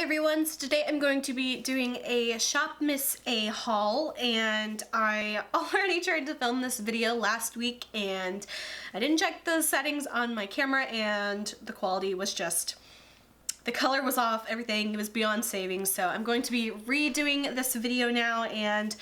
everyone, so today I'm going to be doing a Shop Miss A haul, and I already tried to film this video last week and I didn't check the settings on my camera and the quality was just, the color was off, everything, it was beyond saving, so I'm going to be redoing this video now, and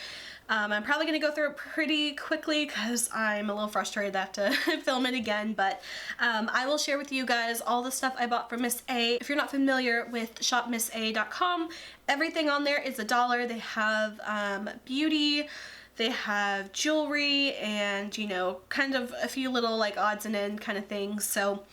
I'm probably going to go through it pretty quickly because I'm a little frustrated that I have to film it again, but I will share with you guys all the stuff I bought from Miss A. If you're not familiar with shopmissa.com, everything on there is $1. They have beauty, they have jewelry, and you know, kind of a few little like odds and ends kind of things. So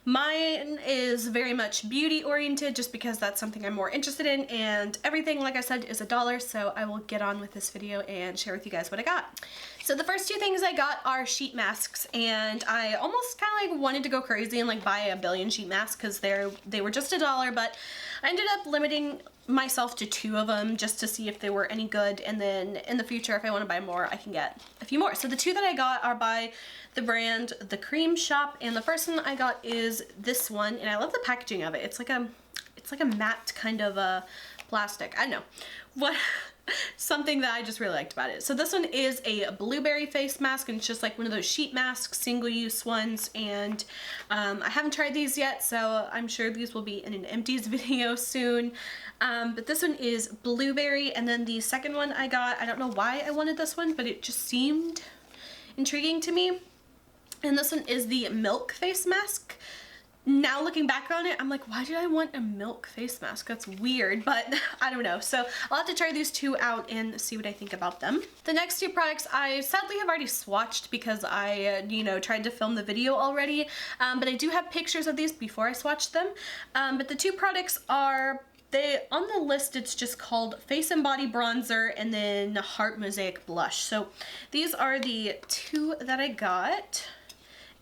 mine is very much beauty oriented just because that's something I'm more interested in, and everything, like I said, is $1, so I will get on with this video and share with you guys what I got. So the first two things I got are sheet masks, and I almost kind of like wanted to go crazy and like buy a billion sheet masks because they were just $1, but I ended up limiting myself to 2 of them just to see if they were any good, and then in the future if I want to buy more I can get a few more. So the 2 that I got are by the brand The Creme Shop, and the first one I got is this one, and I love the packaging of it. It's like a matte kind of a plastic. I don't know what, something that I just really liked about it. So this one is a blueberry face mask, and it's just like one of those sheet masks, single-use ones, and I haven't tried these yet, so I'm sure these will be in an empties video soon. But this one is blueberry, and then the second one I got, I don't know why I wanted this one, but it just seemed intriguing to me, and this one is the milk face mask. Now looking back on it, I'm like, why did I want a milk face mask? That's weird, but I don't know. So I'll have to try these 2 out and see what I think about them. The next 2 products I sadly have already swatched because I, you know, tried to film the video already. But I do have pictures of these before I swatched them. But the 2 products are, on the list it's just called Face and Body Bronzer and then Heart Mosaic Blush. So these are the 2 that I got.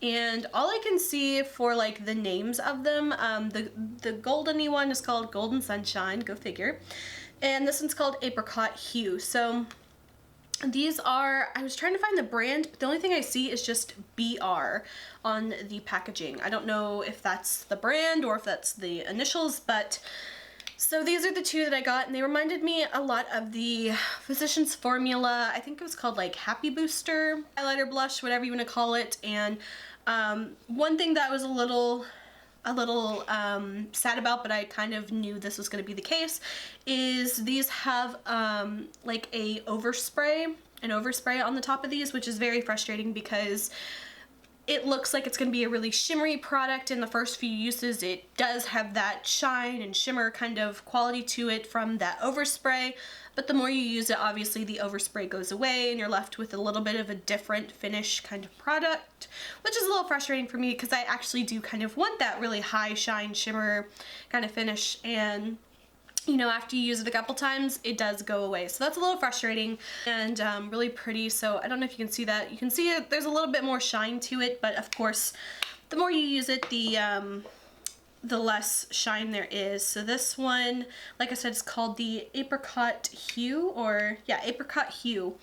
And all I can see for like the names of them, the goldeny one is called Golden Sunshine, go figure, and this one's called Apricot Hue. So these are, I was trying to find the brand, but the only thing I see is just BR on the packaging. I don't know if that's the brand or if that's the initials, but so these are the 2 that I got, and they reminded me a lot of the Physicians Formula, I think it was called like Happy Booster highlighter blush, whatever you want to call it. And one thing that I was a little sad about, but I kind of knew this was going to be the case, is these have like an overspray on the top of these, which is very frustrating because it looks like it's going to be a really shimmery product. In the first few uses it does have that shine and shimmer kind of quality to it from that overspray, but the more you use it, obviously the overspray goes away and you're left with a little bit of a different finish kind of product, which is a little frustrating for me because I actually do kind of want that really high shine shimmer kind of finish, and you know, after you use it a couple times, it does go away. So that's a little frustrating and really pretty. So I don't know if you can see that. You can see it, there's a little bit more shine to it, but of course, the more you use it, the less shine there is. So this one, like I said, is called the Apricot Hue, or yeah, Apricot Hue.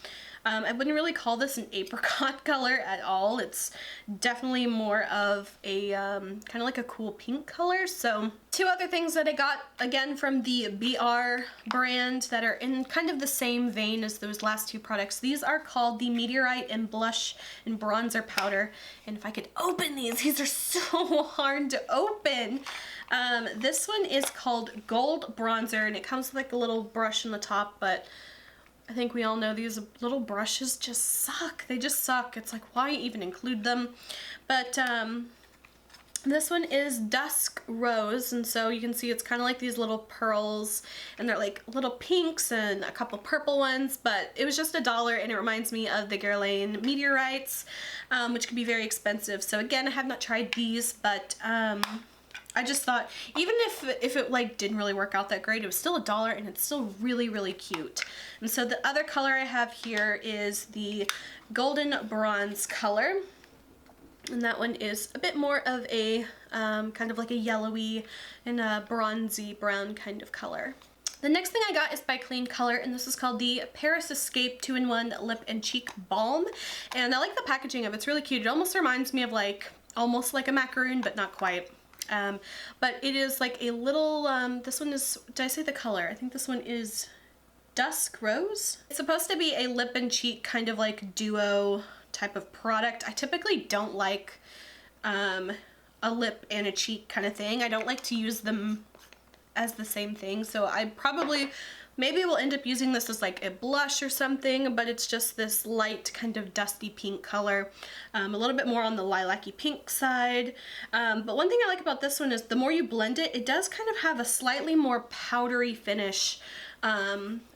I wouldn't really call this an apricot color at all. It's definitely more of a kind of like a cool pink color. So 2 other things that I got, again, from the BR brand that are in kind of the same vein as those last 2 products. These are called the Meteorite and Blush and Bronzer Powder. And if I could open these are so hard to open. This one is called Gold Bronzer, and it comes with like a little brush on the top, but I think we all know these little brushes just suck. They just suck. It's like, why even include them? But this one is Dusk Rose, and so you can see it's kind of like these little pearls, and they're like little pinks and a couple purple ones, but it was just $1, and it reminds me of the Guerlain Meteorites, which can be very expensive. So again, I have not tried these, but I just thought, even if it like didn't really work out that great, it was still $1 and it's still really, really cute. And so the other color I have here is the Golden Bronze color. And that one is a bit more of a kind of like a yellowy and a bronzy brown kind of color. The next thing I got is by Kleancolor, and this is called the Paris Escape 2-in-1 Lip and Cheek Balm. And I like the packaging of it. It's really cute. It almost reminds me of like, almost like a macaroon, but not quite. But it is like a little, this one is, did I say the color? I think this one is Dusk Rose. It's supposed to be a lip and cheek kind of like duo type of product. I typically don't like a lip and a cheek kind of thing. I don't like to use them as the same thing, so I probably maybe we'll end up using this as like a blush or something, but it's just this light kind of dusty pink color, a little bit more on the lilac-y pink side. But one thing I like about this one is the more you blend it, it does kind of have a slightly more powdery finish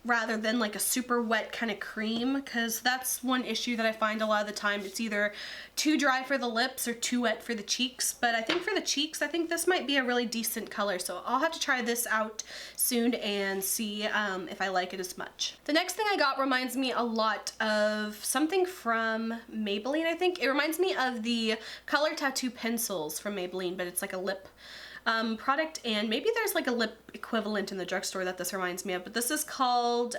rather than like a super wet kind of cream, because that's one issue that I find a lot of the time. It's either too dry for the lips or too wet for the cheeks, but I think for the cheeks, I think this might be a really decent color, so I'll have to try this out soon and see if I like it as much. The next thing I got reminds me a lot of something from Maybelline, I think. It reminds me of the Color Tattoo pencils from Maybelline, but it's like a lip product, and maybe there's like a lip equivalent in the drugstore that this reminds me of, but this is called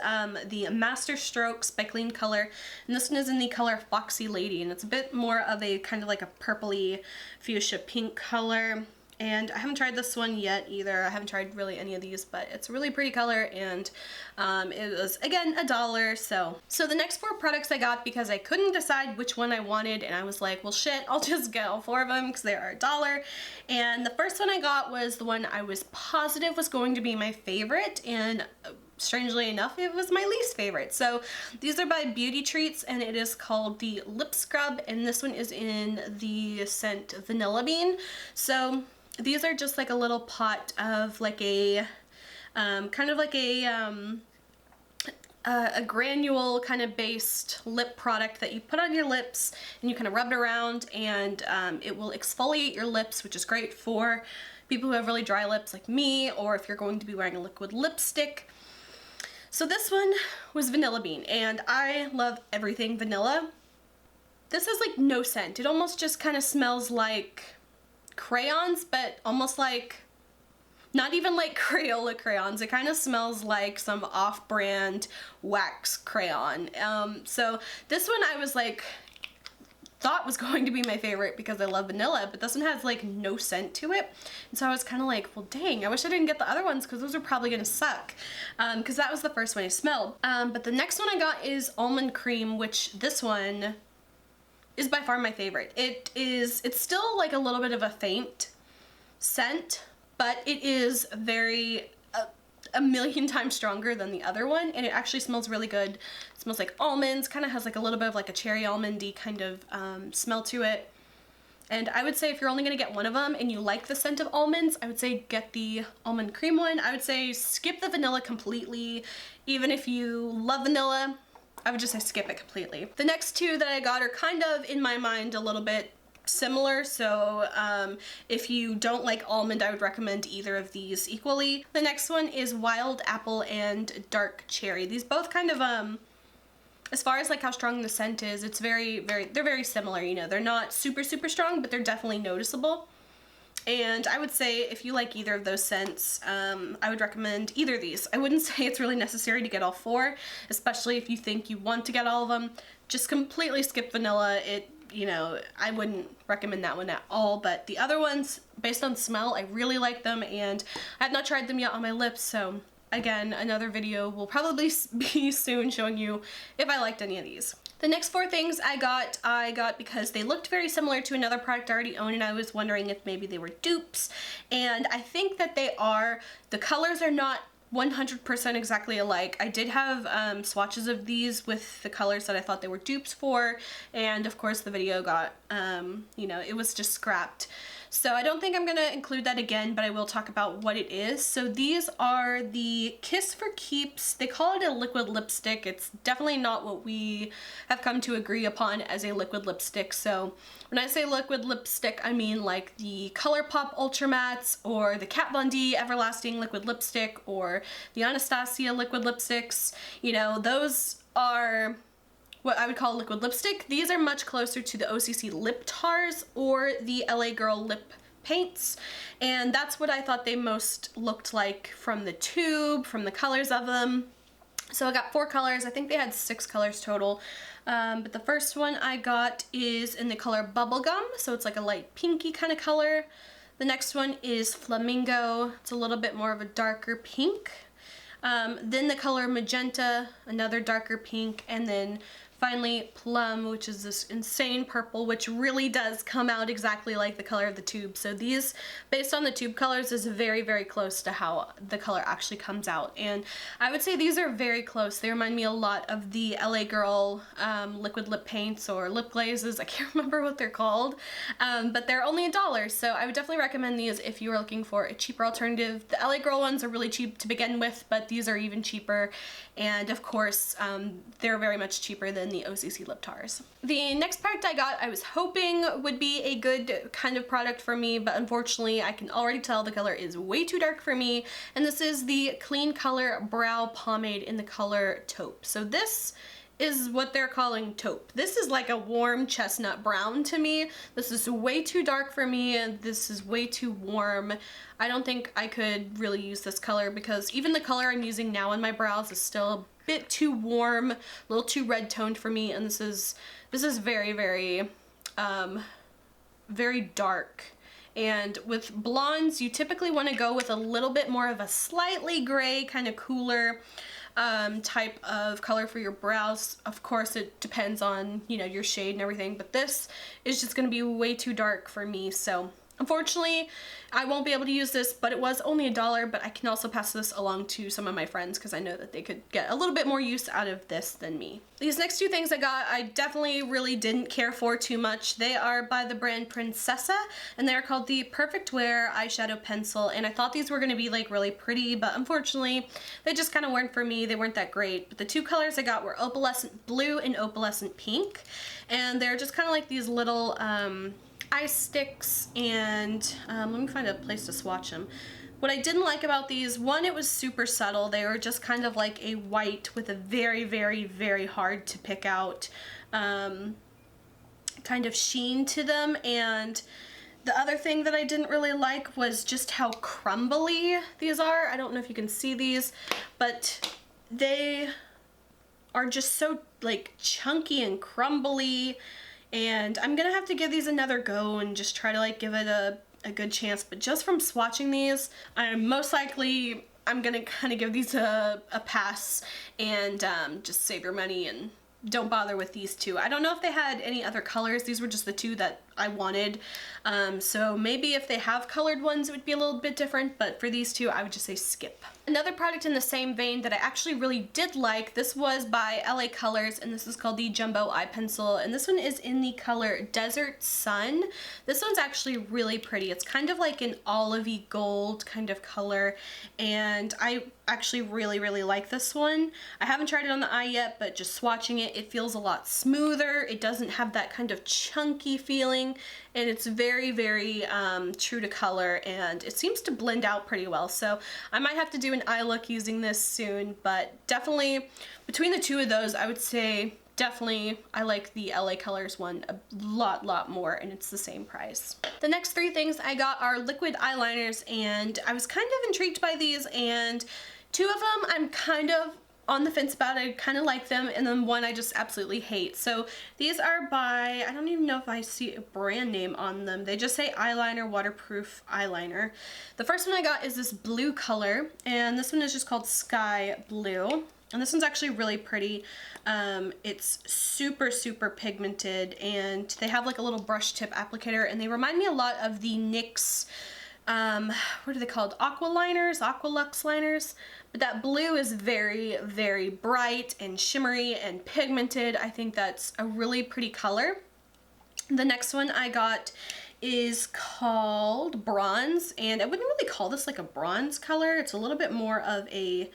the Master Strokes by Kleancolor, and this one is in the color Foxy Lady, and it's a bit more of a kind of like a purpley fuchsia pink color. And I haven't tried this one yet either. I haven't tried really any of these, but it's a really pretty color, and it was, again, $1. So the next 4 products I got because I couldn't decide which one I wanted, and I was like, well shit, I'll just get all 4 of them because they are $1. And the first one I got was the one I was positive was going to be my favorite, and strangely enough, it was my least favorite. So these are by Beauty Treats, and it is called the Lip Scrub, and this one is in the scent Vanilla Bean. So these are just like a little pot of like a kind of like a granule kind of based lip product that you put on your lips, and you kind of rub it around, and it will exfoliate your lips, which is great for people who have really dry lips like me, or if you're going to be wearing a liquid lipstick. So this one was Vanilla Bean, and I love everything vanilla. This has like no scent. It almost just kind of smells like crayons, but almost like not even like Crayola crayons. It kind of smells like some off-brand wax crayon. So this one I was like, thought was going to be my favorite because I love vanilla, but this one has like no scent to it. And so I was kind of like, well dang, I wish I didn't get the other ones because those are probably gonna suck. Because that was the first one I smelled. But the next one I got is Almond Cream, which this one is by far my favorite. It's still like a little bit of a faint scent, but it is very, a million times stronger than the other one, and it actually smells really good. It smells like almonds, kind of has like a little bit of like a cherry almondy kind of smell to it. And I would say if you're only gonna get one of them and you like the scent of almonds, I would say get the Almond Cream one. I would say skip the vanilla completely. Even if you love vanilla, I would just say skip it completely. The next 2 that I got are kind of, in my mind, a little bit similar, so if you don't like almond, I would recommend either of these equally. The next one is Wild Apple and Dark Cherry. These both kind of, as far as like how strong the scent is, it's they're very similar, you know. They're not super, super strong, but they're definitely noticeable. And I would say if you like either of those scents, I would recommend either of these. I wouldn't say it's really necessary to get all 4, especially if you think you want to get all of them. Just completely skip vanilla. You know, I wouldn't recommend that one at all, but the other ones, based on smell, I really like them, and I have not tried them yet on my lips, so again, another video will probably be soon showing you if I liked any of these. The next 4 things I got because they looked very similar to another product I already owned, and I was wondering if maybe they were dupes, and I think that they are. The colors are not 100% exactly alike. I did have swatches of these with the colors that I thought they were dupes for, and of course the video got, you know, it was just scrapped. So I don't think I'm gonna include that again, but I will talk about what it is. So these are the Kiss for Keeps. They call it a liquid lipstick. It's definitely not what we have come to agree upon as a liquid lipstick. So when I say liquid lipstick, I mean like the ColourPop Ultra Mattes, or the Kat Von D Everlasting Liquid Lipstick, or the Anastasia liquid lipsticks. You know, those are what I would call liquid lipstick. These are much closer to the OCC Lip Tars or the LA Girl Lip Paints, and that's what I thought they most looked like from the tube, from the colors of them. So I got 4 colors. I think they had 6 colors total, but the first one I got is in the color Bubblegum, so it's like a light pinky kind of color. The next one is Flamingo. It's a little bit more of a darker pink. Then the color Magenta, another darker pink, and then finally Plum, which is this insane purple, which really does come out exactly like the color of the tube. So these, based on the tube colors, is very, very close to how the color actually comes out. And I would say these are very close. They remind me a lot of the LA Girl liquid lip paints or lip glazes. I can't remember what they're called, but they're only $1. So I would definitely recommend these if you are looking for a cheaper alternative. The LA Girl ones are really cheap to begin with, but these are even cheaper. And of course, they're very much cheaper than the OCC lip tars. The next product I got, I was hoping would be a good kind of product for me, but unfortunately I can already tell the color is way too dark for me, and this is the Kleancolor Brow Pomade in the color Taupe. So this is what they're calling taupe. This is like a warm chestnut brown to me. This is way too dark for me, and this is way too warm. I don't think I could really use this color because even the color I'm using now on my brows is still a bit too warm, a little too red toned for me, and this is very, very, very dark. And with blondes, you typically want to go with a little bit more of a slightly gray, kind of cooler type of color for your brows. Of course, it depends on, you know, your shade and everything, but this is just going to be way too dark for me. So unfortunately, I won't be able to use this, but it was only $1, but I can also pass this along to some of my friends because I know that they could get a little bit more use out of this than me. These next two things I got, I definitely really didn't care for too much. They are by the brand Princessa, and they're called the Perfect Wear Eyeshadow Pencil, and I thought these were going to be like really pretty, but unfortunately, they just kind of weren't for me. They weren't that great, but the two colors I got were Opalescent Blue and Opalescent Pink, and they're just kind of like these little, eye sticks, and let me find a place to swatch them. What I didn't like about these, one, it was super subtle. They were just kind of like a white with a very, very, very hard to pick out kind of sheen to them. And the other thing that I didn't really like was just how crumbly these are. I don't know if you can see these, but they are just so like chunky and crumbly. And I'm gonna have to give these another go and just try to like give it a good chance. But just from swatching these, I'm gonna kind of give these a pass and just save your money and don't bother with these two. I don't know if they had any other colors. These were just the two that I wanted. So maybe if they have colored ones, it would be a little bit different, but for these two, I would just say skip. Another product in the same vein that I actually really did like, this was by LA Colors, and this is called the Jumbo Eye Pencil, and this one is in the color Desert Sun. This one's actually really pretty. It's kind of like an olivey gold kind of color, and I actually really, really like this one. I haven't tried it on the eye yet, but just swatching it, it feels a lot smoother. It doesn't have that kind of chunky feeling, and it's very, very true to color, and it seems to blend out pretty well. So I might have to do an eye look using this soon, but definitely between the two of those, I would say definitely I like the LA Colors one a lot more, and it's the same price. The next three things I got are liquid eyeliners, and I was kind of intrigued by these, and two of them I'm kind of on the fence about. I kind of like them, and then one I just absolutely hate. So these are by, I don't even know if I see a brand name on them. They just say Eyeliner Waterproof Eyeliner. The first one I got is this blue color, and this one is just called Sky Blue. And this one's actually really pretty. It's super, super pigmented, and they have like a little brush tip applicator, and they remind me a lot of the NYX, what are they called? Aqualiners, Aqualux liners. But that blue is very, very bright and shimmery and pigmented. I think that's a really pretty color. The next one I got is called Bronze, and I wouldn't really call this like a bronze color. It's a little bit more of a,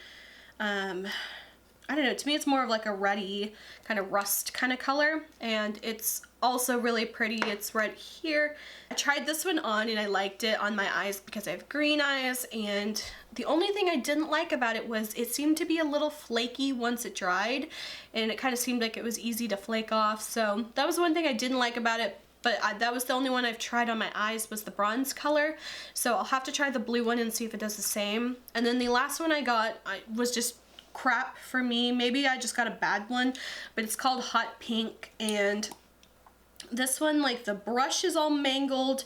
I don't know, to me it's more of like a ruddy kind of rust kind of color, and it's also really pretty. It's right here. I tried this one on and I liked it on my eyes because I have green eyes, and the only thing I didn't like about it was it seemed to be a little flaky once it dried, and it kind of seemed like it was easy to flake off. So that was one thing I didn't like about it, but that was the only one I've tried on my eyes was the bronze color. So I'll have to try the blue one and see if it does the same. And then the last one I got was just crap for me. Maybe I just got a bad one, but it's called Hot Pink, and this one, like, the brush is all mangled,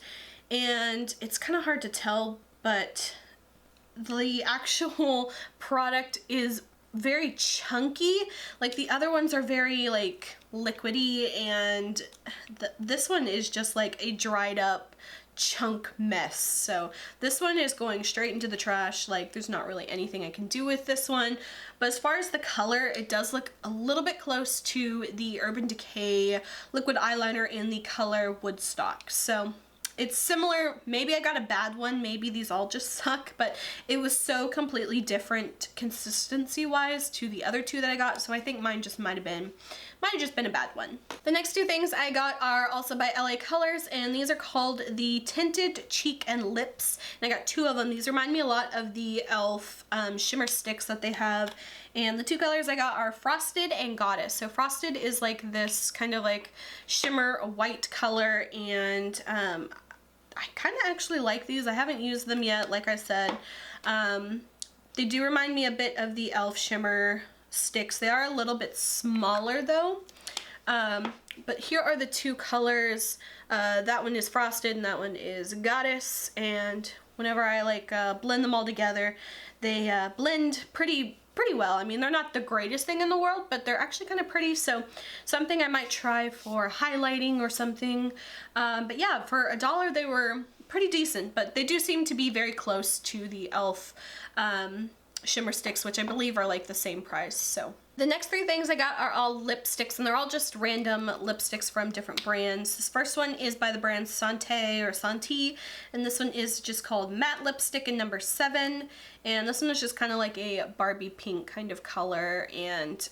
and it's kind of hard to tell, but the actual product is very chunky. Like the other ones are very like liquidy, and this one is just like a dried up chunk mess. So this one is going straight into the trash. Like there's not really anything I can do with this one. But as far as the color, it does look a little bit close to the Urban Decay liquid eyeliner in the color Woodstock. So it's similar. Maybe I got a bad one, maybe these all just suck, but it was so completely different consistency wise to the other two that I got, so I think mine just might have just been a bad one. The next two things I got are also by LA Colors, and these are called the Tinted Cheek and Lips, and I got two of them. These remind me a lot of the e.l.f. Shimmer sticks that they have, and the two colors I got are Frosted and Goddess. So Frosted is like this kind of like shimmer white color, and I kind of actually like these. I haven't used them yet, like I said. They do remind me a bit of the e.l.f. Shimmer sticks. They are a little bit smaller though. But here are the two colors. That one is Frosted and that one is Goddess. And whenever I like blend them all together, they blend pretty well. I mean, they're not the greatest thing in the world, but they're actually kind of pretty, so something I might try for highlighting or something. But yeah, for $1 they were pretty decent, but they do seem to be very close to the e.l.f. Shimmer sticks, which I believe are like the same price. So the next three things I got are all lipsticks, and they're all just random lipsticks from different brands. This first one is by the brand Santé or Santé, and this one is just called Matte Lipstick in number 7, and this one is just kind of like a Barbie pink kind of color, and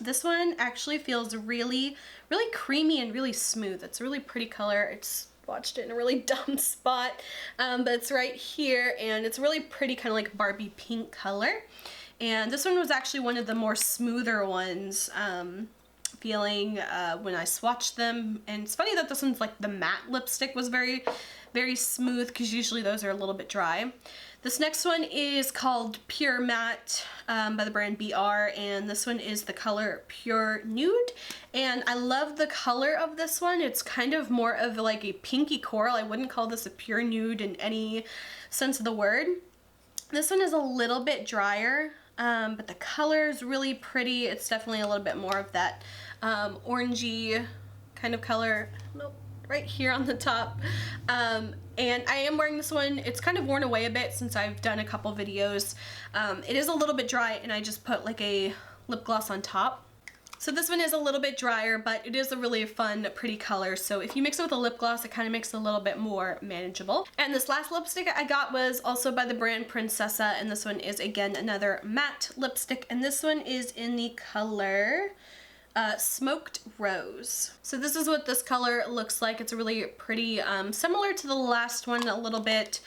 this one actually feels really creamy and really smooth. It's a really pretty color. It's watched it in a really dumb spot, but it's right here, and it's really pretty kind of like Barbie pink color. And this one was actually one of the more smoother ones feeling when I swatched them. And it's funny that this one's like the matte lipstick was very smooth, because usually those are a little bit dry. This next one is called Pure Matte by the brand BR, and this one is the color Pure Nude. And I love the color of this one. It's kind of more of like a pinky coral. I wouldn't call this a pure nude in any sense of the word. This one is a little bit drier, but the color is really pretty. It's definitely a little bit more of that orangey kind of color. Nope, right here on the top. And I am wearing this one. It's kind of worn away a bit since I've done a couple videos. It is a little bit dry, and I just put like a lip gloss on top. So this one is a little bit drier, but it is a really fun, pretty color. So if you mix it with a lip gloss, it kind of makes it a little bit more manageable. And this last lipstick I got was also by the brand Princessa, and this one is again another matte lipstick, and this one is in the color Smoked Rose. So this is what this color looks like. It's really pretty, similar to the last one a little bit.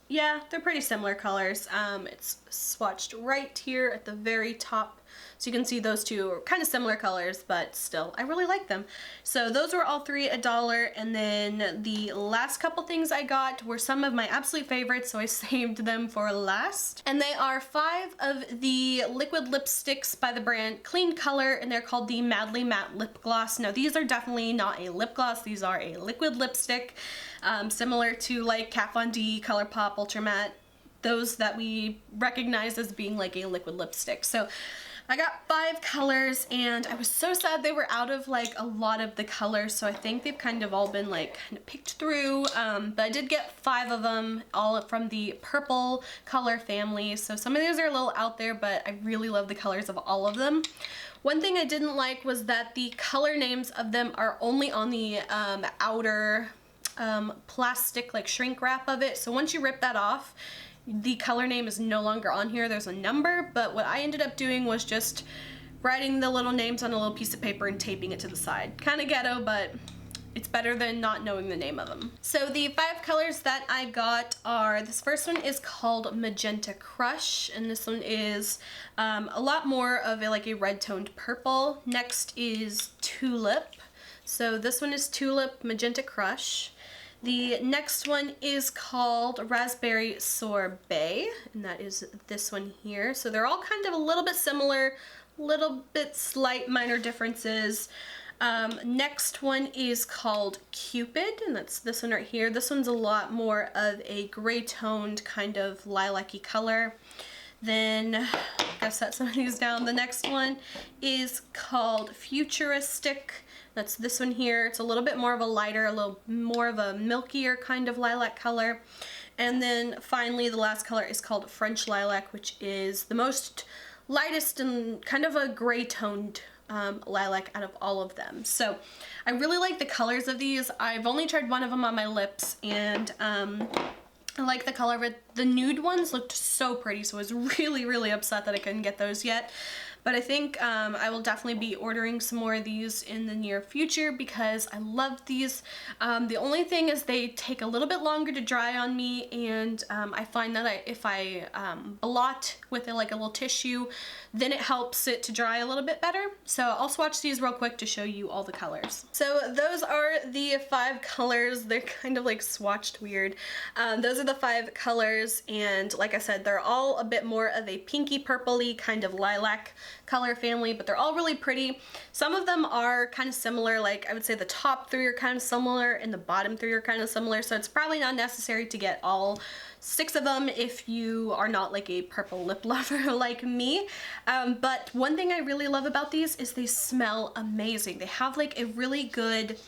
Yeah, they're pretty similar colors. It's swatched right here at the very top. So you can see those two are kind of similar colors, but still, I really like them. So those were all three $1, and then the last couple things I got were some of my absolute favorites, so I saved them for last. And they are 5 of the liquid lipsticks by the brand Kleancolor, and they're called the Madly Matte Lip Gloss. Now these are definitely not a lip gloss, these are a liquid lipstick, similar to like Kat Von D, ColourPop, Ultra Matte, those that we recognize as being like a liquid lipstick. So I got 5 colors, and I was so sad they were out of like a lot of the colors, so I think they've kind of all been like kind of picked through, but I did get 5 of them, all from the purple color family. So some of these are a little out there, but I really love the colors of all of them. One thing I didn't like was that the color names of them are only on the outer plastic like shrink wrap of it, so once you rip that off, the color name is no longer on here. There's a number, but what I ended up doing was just writing the little names on a little piece of paper and taping it to the side. Kind of ghetto, but it's better than not knowing the name of them. So the 5 colors that I got are, this first one is called Magenta Crush, and this one is a lot more of like a red toned purple. Next is Tulip. So this one is Tulip Magenta Crush. The next one is called Raspberry Sorbet, and that is this one here. So they're all kind of a little bit similar, little bit slight minor differences. Next one is called Cupid, and that's this one right here. This one's a lot more of a gray toned kind of lilac-y color. Then, I gotta set some of these down. The next one is called Futuristic. That's this one here. It's a little bit more of a lighter, a little more of a milkier kind of lilac color. And then finally, the last color is called French Lilac, which is the most lightest and kind of a gray toned lilac out of all of them. So I really like the colors of these. I've only tried one of them on my lips, and I like the color, but the nude ones looked so pretty, so I was really, really upset that I couldn't get those yet. But I think I will definitely be ordering some more of these in the near future because I love these. The only thing is they take a little bit longer to dry on me, and I find that if I blot with like a little tissue, then it helps it to dry a little bit better. So I'll swatch these real quick to show you all the colors. So those are the 5 colors. They're kind of like swatched weird. Those are the 5 colors, and like I said, they're all a bit more of a pinky purpley kind of lilac color family, but they're all really pretty. Some of them are kind of similar, like I would say the top 3 are kind of similar and the bottom 3 are kind of similar, so it's probably not necessary to get all 6 of them if you are not like a purple lip lover like me. But one thing I really love about these is they smell amazing. They have like a really good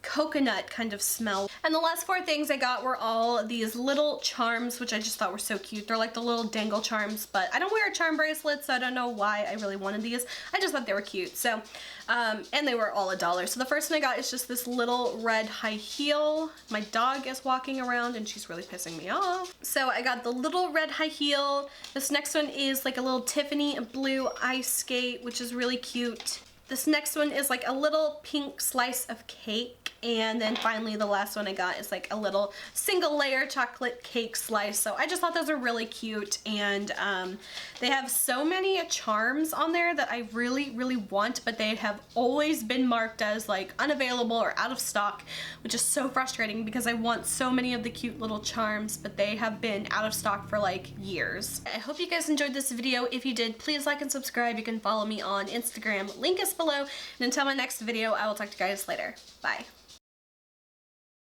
coconut kind of smell. And the last 4 things I got were all these little charms, which I just thought were so cute. They're like the little dangle charms, but I don't wear a charm bracelet, so I don't know why I really wanted these. I just thought they were cute. So, and they were all $1. So the first one I got is just this little red high heel. My dog is walking around and she's really pissing me off. So I got the little red high heel. This next one is like a little Tiffany blue ice skate, which is really cute. This next one is like a little pink slice of cake. And then finally the last one I got is like a little single layer chocolate cake slice. So I just thought those were really cute, and they have so many charms on there that I really, really want, but they have always been marked as like unavailable or out of stock, which is so frustrating because I want so many of the cute little charms, but they have been out of stock for like years. I hope you guys enjoyed this video. If you did, please like and subscribe. You can follow me on Instagram. Link is below. And until my next video, I will talk to you guys later. Bye.